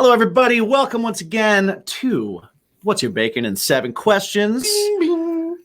Hello, everybody. Welcome once again to What's Your Bacon in 7 Questions,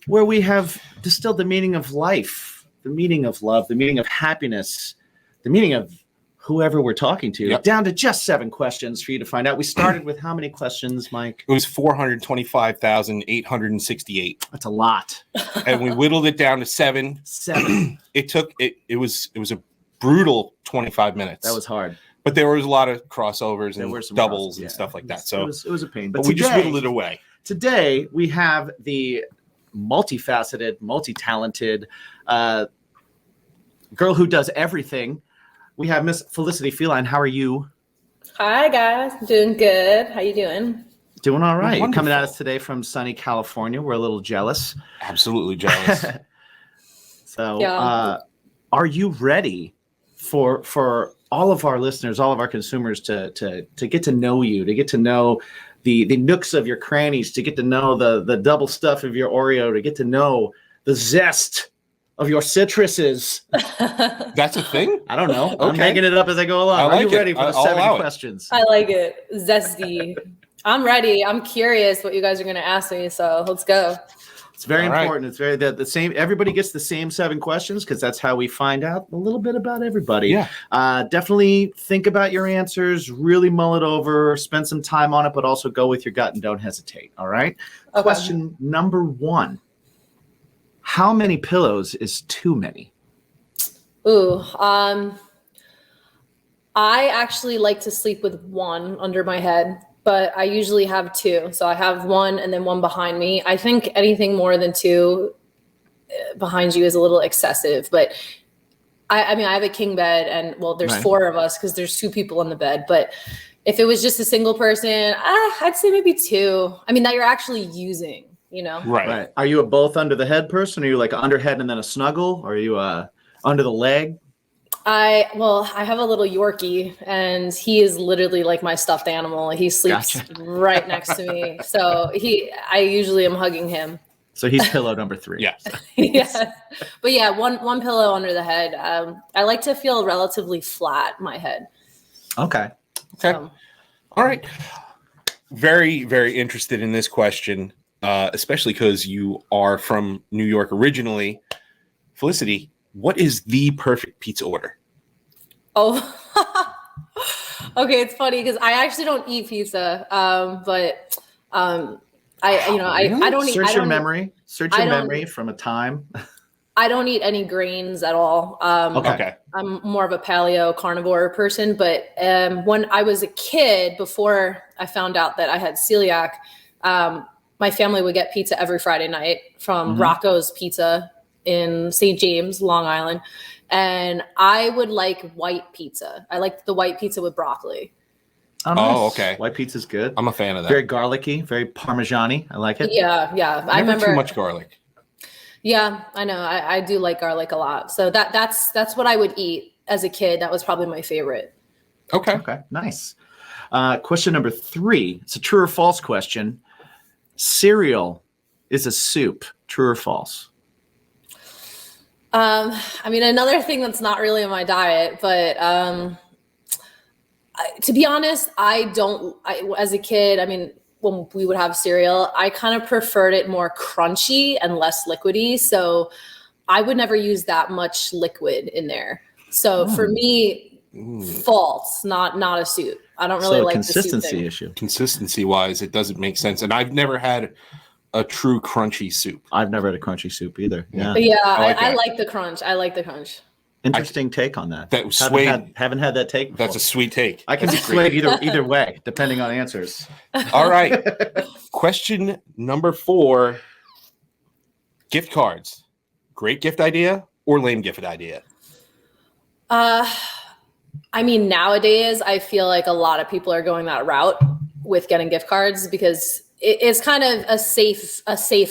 where we have distilled the meaning of life, the meaning of love, the meaning of happiness, the meaning of whoever we're talking to, down to just 7 questions for you to find out. We started with how many questions, Mike? It was 425,868. That's a lot. And we whittled it down to 7. 7. It was a brutal 25 minutes. That was hard. But there was a lot of crossovers and doubles and and stuff like that. So it was a pain. But we just whittled it away. Today, we have the multifaceted, multi-talented girl who does everything. We have Miss Felicity Fueled. How are you? Hi, guys. Doing good. How you doing? Doing all right. You're coming at us today from sunny California. We're a little jealous. Absolutely jealous. So, are you ready for all of our listeners, all of our consumers to get to know you, to get to know the nooks of your crannies, to get to know the double stuff of your Oreo, to get to know the zest of your citruses? That's a thing? I don't know. Okay. I'm making it up as I go along. Are you ready for the 7 questions? I like it. Zesty. I'm ready. I'm curious what you guys are going to ask me, so let's go. It's very important. It's very the same. Everybody gets the same 7 questions because that's how we find out a little bit about everybody. Yeah. Definitely think about your answers. Really mull it over. Spend some time on it, but also go with your gut and don't hesitate. All right. Okay. Question number 1. How many pillows is too many? Ooh. I actually like to sleep with one under my head, but I usually have 2. So I have one and then one behind me. I think anything more than 2 behind you is a little excessive, but I mean, I have a king bed and there's 4 of us because there's 2 people in the bed, but if it was just a single person, I'd say maybe 2. I mean, that you're actually using, you know? Right. Are you a both under the head person? Are you like under head and then a snuggle? Or are you under the leg? I have a little Yorkie and he is literally like my stuffed animal. He sleeps right next to me. So I usually am hugging him. So he's pillow number 3. Yes. Yeah. But yeah, one pillow under the head. I like to feel relatively flat, my head. Okay. All right. Very, very interested in this question, especially because you are from New York originally. Felicity, what is the perfect pizza order? Oh, okay. It's funny because I actually don't eat pizza, but I don't eat. Search your memory from a time. I don't eat any grains at all. Okay. I'm more of a paleo carnivore person, but when I was a kid, before I found out that I had celiac, my family would get pizza every Friday night from Rocco's Pizza in St. James, Long Island. And I would like white pizza. I like the white pizza with broccoli. Oh, nice. Oh, okay. White pizza's good. I'm a fan of that. Very garlicky, very Parmesan-y. I like it. Yeah. I remember too much garlic. Yeah, I know. I do like garlic a lot. So that's what I would eat as a kid. That was probably my favorite. Okay. Nice. Question number 3. It's a true or false question. Cereal is a soup. True or false? I mean, another thing that's not really in my diet, but to be honest, as a kid, I mean, when we would have cereal, I kind of preferred it more crunchy and less liquidy. So I would never use that much liquid in there. So for me, false, not a soup. I don't really like the soup consistency issue. Consistency wise, it doesn't make sense. And I've never had a true crunchy soup. I've never had a crunchy soup either. Yeah. But yeah, I like the crunch. I like the crunch. Interesting take on that. That was haven't had that take before. That's a sweet take. I can be swayed either way, depending on answers. All right. Question number 4. Gift cards. Great gift idea or lame gift idea? I mean, nowadays, I feel like a lot of people are going that route with getting gift cards because it's kind of a safe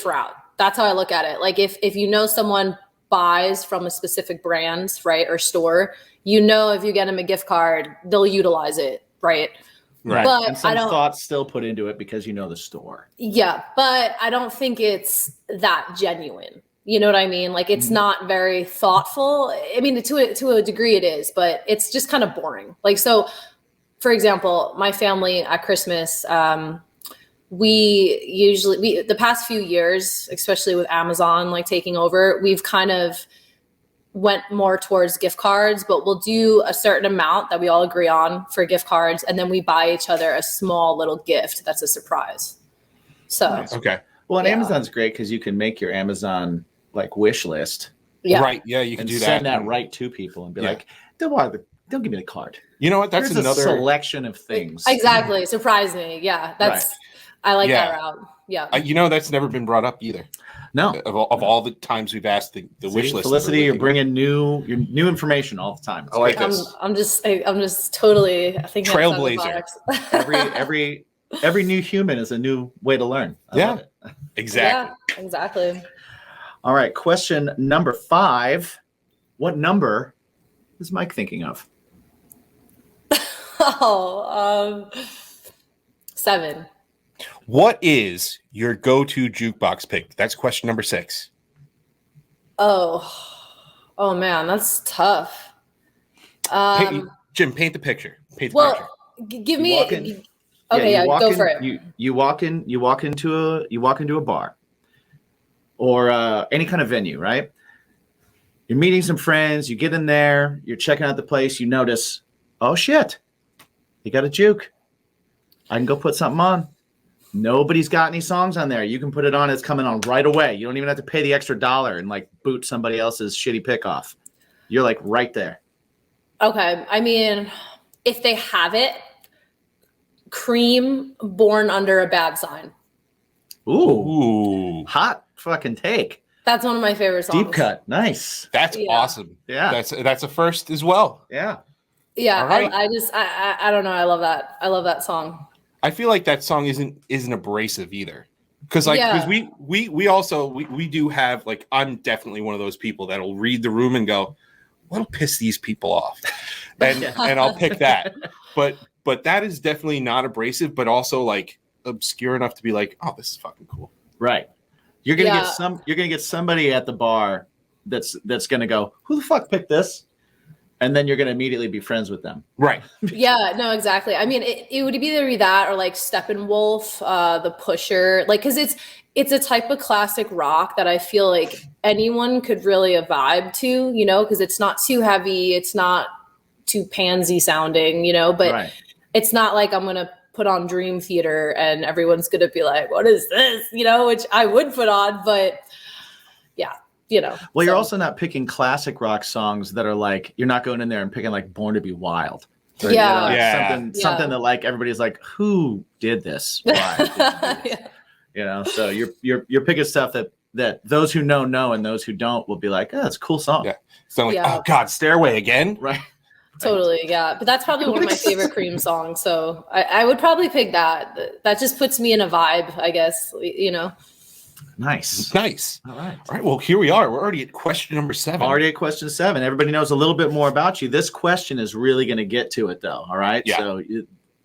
route. That's how I look at it. Like if you know someone buys from a specific brand, right, or store, you know, if you get them a gift card, they'll utilize it, right? Right. But and some thoughts still put into it because you know the store. Yeah, but I don't think it's that genuine. You know what I mean? Like it's not very thoughtful. I mean, to a degree it is, but it's just kind of boring. Like, so for example, my family at Christmas, we the past few years, especially with Amazon like taking over, we've kind of went more towards gift cards, but we'll do a certain amount that we all agree on for gift cards, and then we buy each other a small little gift that's a surprise. So Nice. Okay. Well, and Yeah. Amazon's great because you can make your Amazon like wish list yeah, Right. Yeah, you can and do send that. that right to people and be Yeah. like, don't give me the card. You know what? That's Here's another. a selection of things. exactly. Surprise me. Yeah, that's I like Yeah. that route. Yeah. You know, that's never been brought up either. No. Of all the times we've asked the wish list. Felicity, you're bringing new information all the time. It's I like great. this. I'm just totally. I think Trailblazer. Every new human is a new way to learn. I Yeah. love it. Exactly. Yeah, exactly. All right, question number 5. What number is Mike thinking of? Oh, 7. What is your go-to jukebox pick? That's question number 6. Oh man, that's tough. Jim, paint the picture. Paint the Well, picture. give You me. walk in- Okay, you yeah, walk go in- for it. You walk into a bar or any kind of venue, right? You're meeting some friends. You get in there. You're checking out the place. You notice, oh shit, you got a juke. I can go put something on. Nobody's got any songs on there. You can put it on. It's coming on right away. You don't even have to pay the extra $1 and like boot somebody else's shitty pick off. You're like right there. Okay, I mean, if they have it, Cream, Born Under a Bad Sign. Ooh, Ooh, hot fucking take. That's one of my favorite songs. Deep cut. Nice. that's Yeah. awesome. Yeah. That's a first as well. Yeah. Yeah, All right. I don't know. I love that. I love that song. I feel like that song isn't abrasive either. Because Yeah. we also do have, like, I'm definitely one of those people that'll read the room and go, what'll piss these people off? And I'll pick that. But that is definitely not abrasive, but also like obscure enough to be like, oh, this is fucking cool. Right. You're gonna Yeah. you're gonna get somebody at the bar that's gonna go, who the fuck picked this? And then you're gonna immediately be friends with them. Right. Yeah, no, exactly. I mean, it would either be that or like Steppenwolf, the Pusher, like, because it's a type of classic rock that I feel like anyone could really vibe to, you know, because it's not too heavy, it's not too pansy sounding, you know, but Right. it's not like I'm gonna put on Dream Theater and everyone's gonna be like, what is this, you know, which I would put on, but yeah, you know. Well, you're so. also not picking classic rock songs that are like, you're not going in there and picking like Born to Be Wild. Or, you Yeah. know, like Yeah. something that like everybody's like, who did this? Why did you do this? Yeah. You know, so you're picking stuff that those who know and those who don't will be like, oh, it's a cool song. Yeah. So like, Yeah. oh God, Stairway again. Right. Totally, yeah. But that's probably one of my favorite Cream songs. So I would probably pick that. That just puts me in a vibe, I guess, you know. Nice. Nice. All right. All right. Well, here we are. We're already at question number 7. Already at question 7. Everybody knows a little bit more about you. This question is really going to get to it, though. All right. Yeah. So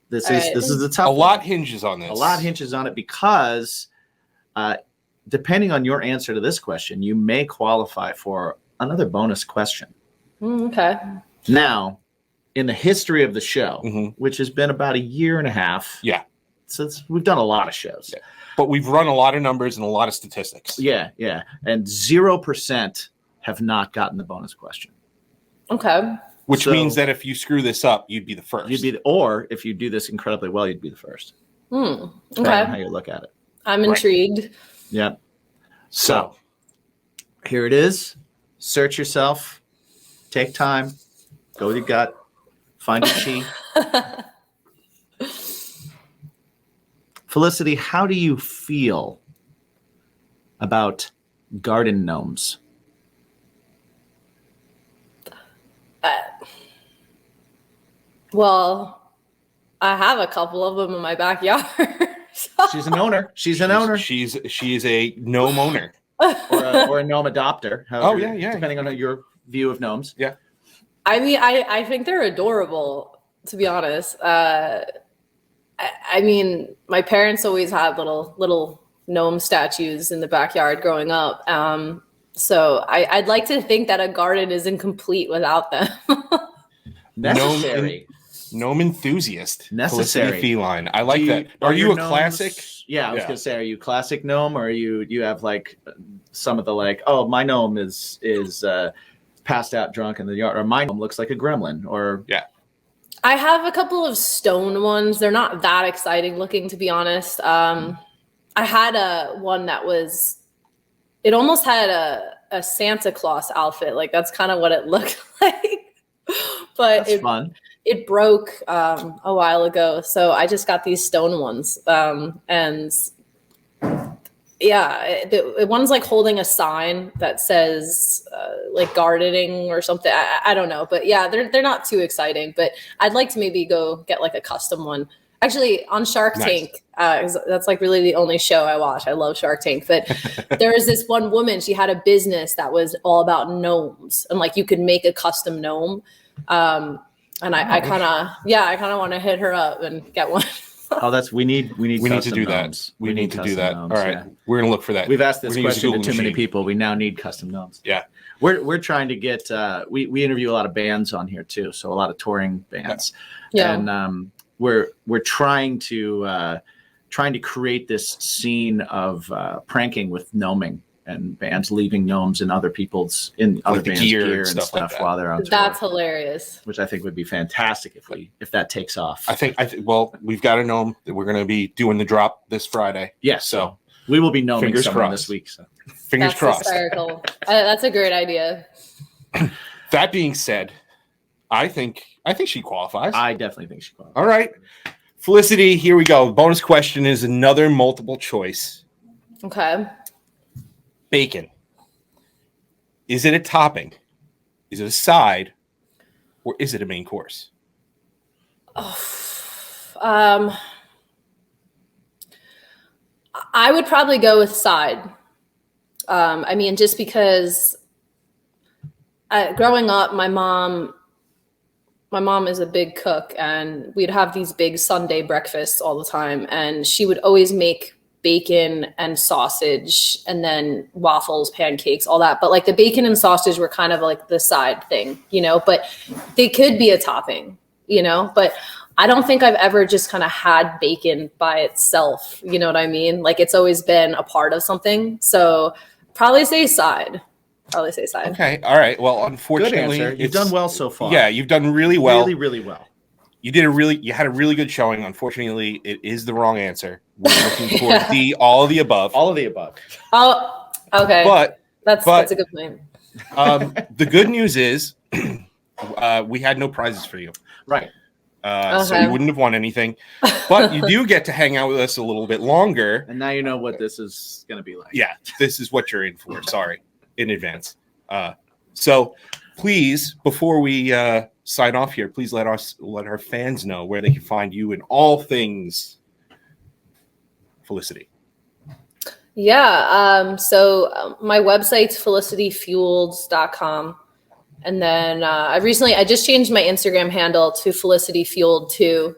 this All is right. this is the tough. A lot one. hinges on this. A lot hinges on it because, depending on your answer to this question, you may qualify for another bonus question. Okay. Now, in the history of the show, Mhm. which has been about a year and a half, Yeah. since we've done a lot of shows. Yeah. But we've run a lot of numbers and a lot of statistics. Yeah, and 0% have not gotten the bonus question. Okay. Which So- means that if you screw this up, you'd be the first. Or if you do this incredibly well, you'd be the first. Okay. Depending on how you look at it. I'm Right. intrigued. Yeah. So here it is. Search yourself. Take time. Go with your gut. Find your chi. Felicity, how do you feel about garden gnomes? Well, I have a couple of them in my backyard. So- She's an owner. She's an owner. She is a gnome owner. or a gnome adopter. However, Oh, yeah. Depending on your view of gnomes. Yeah. I mean, I think they're adorable, to be honest. I mean, my parents always had little gnome statues in the backyard growing up. So I'd like to think that a garden is incomplete without them. Necessary. Gnome enthusiast. Necessary. Felicity Feline. I like that. Are you your a classic? Yeah, I was Yeah. gonna say, are you classic gnome, or you have like some of the like, oh, my gnome is passed out drunk in the yard, or my gnome looks like a gremlin, or I have a couple of stone ones. They're not that exciting looking, to be honest. I had one that was, it almost had a Santa Claus outfit. Like that's kind of what it looked like. But that's fun. It broke a while ago, so I just got these stone ones. And yeah, one's like holding a sign that says like gardening or something. I don't know, but yeah, they're not too exciting. But I'd like to maybe go get like a custom one. Actually, on Shark Tank, that's like really the only show I watch. I love Shark Tank. But there was this one woman, she had a business that was all about gnomes. And like you could make a custom gnome. And I kind of want to hit her up and get one. Oh, we need to do gnomes. that. We need to do that. Gnomes, all right, we're gonna look for that. We've asked this We're gonna use question to a too Google many machine. people. We now need custom gnomes. Yeah, we're trying to get. We interview a lot of bands on here too, so a lot of touring bands. Yeah. And we're trying to create this scene of pranking with gnoming and bands leaving gnomes in other people's other bands' gear and stuff like that. while they're on tour. That's hilarious. Which I think would be fantastic if that takes off. I think well, we've got a gnome that we're going to be doing the drop this Friday. Yes, so we will be gnoming Fingers someone crossed. this week. So Fingers That's crossed. hysterical. That's a great idea. That being said, I think she qualifies. I definitely think she qualifies. All right, Felicity, here we go. Bonus question is another multiple choice. Okay. Bacon. Is it a topping? Is it a side? Or is it a main course? I would probably go with side. I mean, just because growing up, my mom is a big cook, and we'd have these big Sunday breakfasts all the time, and she would always make bacon and sausage and then waffles, pancakes, all that. But like the bacon and sausage were kind of like the side thing, but they could be a topping, but I don't think I've ever just kind of had bacon by itself. You know what I mean? Like it's always been a part of something. So probably say side. Okay. All right. Well, unfortunately, Good answer. You've done well so far. Yeah, you've done really well. Really, really well. You had a really good showing. Unfortunately, it is the wrong answer. We're looking for D, all of the above. All of the above. Oh, okay. But that's a good point. The good news is we had no prizes for you. Right. So you wouldn't have won anything. But you do get to hang out with us a little bit longer. And now you know what this is going to be like. Yeah, this is what you're in for. Sorry, in advance. So please, before we sign off here, please let our fans know where they can find you in all things Felicity. Yeah. So my website's felicityfueled.com. And then I just changed my Instagram handle to Felicity Fueled too.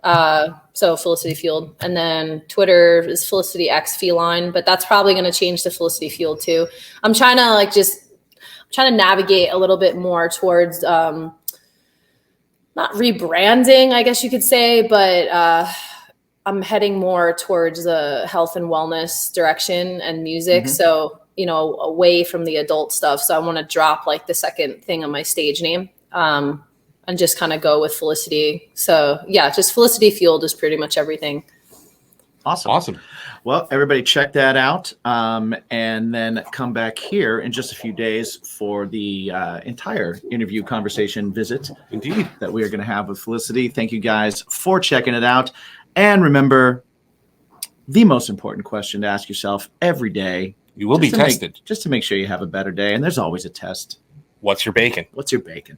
So Felicity Fueled. And then Twitter is Felicity X Feline, but that's probably going to change to Felicity Fueled too. I'm trying to navigate a little bit more towards not rebranding, I guess you could say, but I'm heading more towards the health and wellness direction and music. Mm-hmm. So, away from the adult stuff. So I want to drop like the second thing on my stage name and just kind of go with Felicity. So yeah, just Felicity Fueled is pretty much everything. Awesome. Well, everybody check that out. And then come back here in just a few days for the entire interview conversation visit. Indeed. That we are going to have with Felicity. Thank you guys for checking it out. And remember, the most important question to ask yourself every day. You will be tested. Just to make sure you have a better day. And there's always a test. What's your bacon? What's your bacon?